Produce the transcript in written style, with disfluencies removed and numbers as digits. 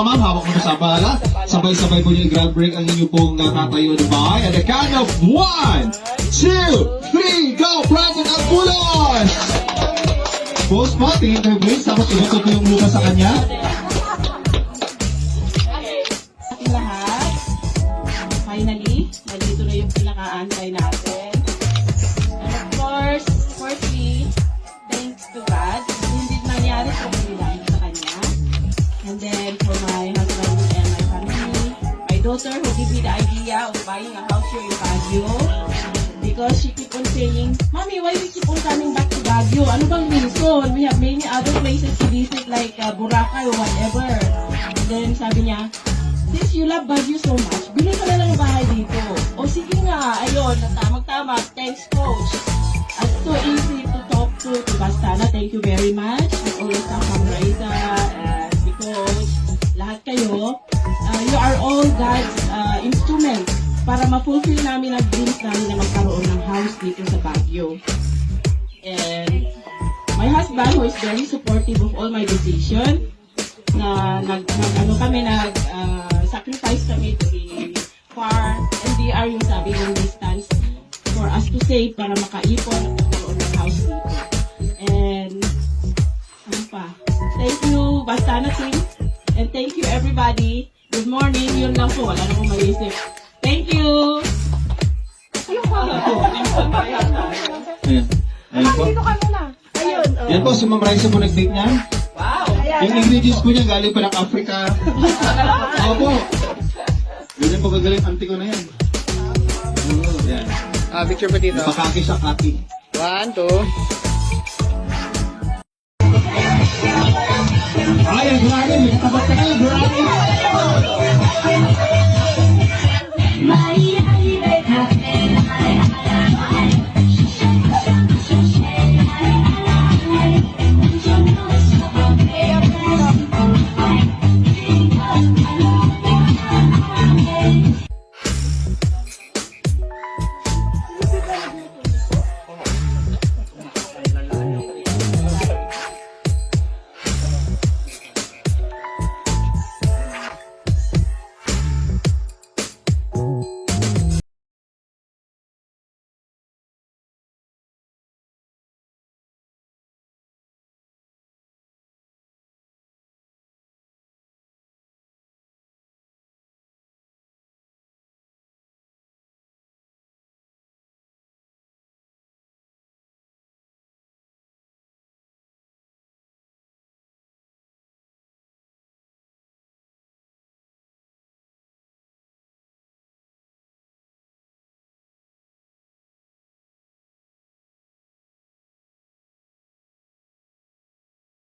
ma'am, hawak mo na sa bala. Sabay-sabay po niyo i-grab break ang inyo pong tatayo na bahay. At the count of 1, 2, 3, go! Present at pulos! Post po, tingin kayo Grace, tapos ilusot ko yung mukha sa kanya. Ating lahat, finally, nandito na yung pinaka-antay natin. And of course, firstly, thanks to God, hindi nangyari kung hindi dahil sa kanya. And then for my husband and my family, my daughter who gave me the idea of buying a house here in Baguio. Because she keep on saying, Mommy, why we keep on coming back to Baguio? Ano bang reason? We have many other places to visit like Boracay or whatever. And then sabi niya, since you love Baguio so much, bili ka na lang ng bahay dito. O sige nga, ayun, tamang-tama. Thanks, Coach. At so easy to talk to Bastana. Thank you very much. And always ang Ma'am Raisa and si Coach. Lahat kayo, you are all God's instruments para ma-fulfill namin ang dreams namin na magkaroon ng house dito sa Baguio. And my husband, who is very supportive of all my decision, na sacrifice kami to be far, NDR yung sabi ng distance, for us to save para makaipon at magkaroon ng house dito. And, ano pa? Thank you, Bastana team. And thank you, everybody. Good morning. Yun lang po. Wala na akong maisip. Thank you! Ayun pa. Ayan. Ayan po. Dito ka muna. Ayun. Yan po, si Ma'am Raisa po nag-bake niyan. Wow! Yung ingredients po niya galing pa ng Africa. Opo. Ganyan po gagaling, auntie ko na yan. Yan. Picture po dito. Pakaki siya, kaki. 1, 2. Ay, ang grabe, may katabat ka na, grabe.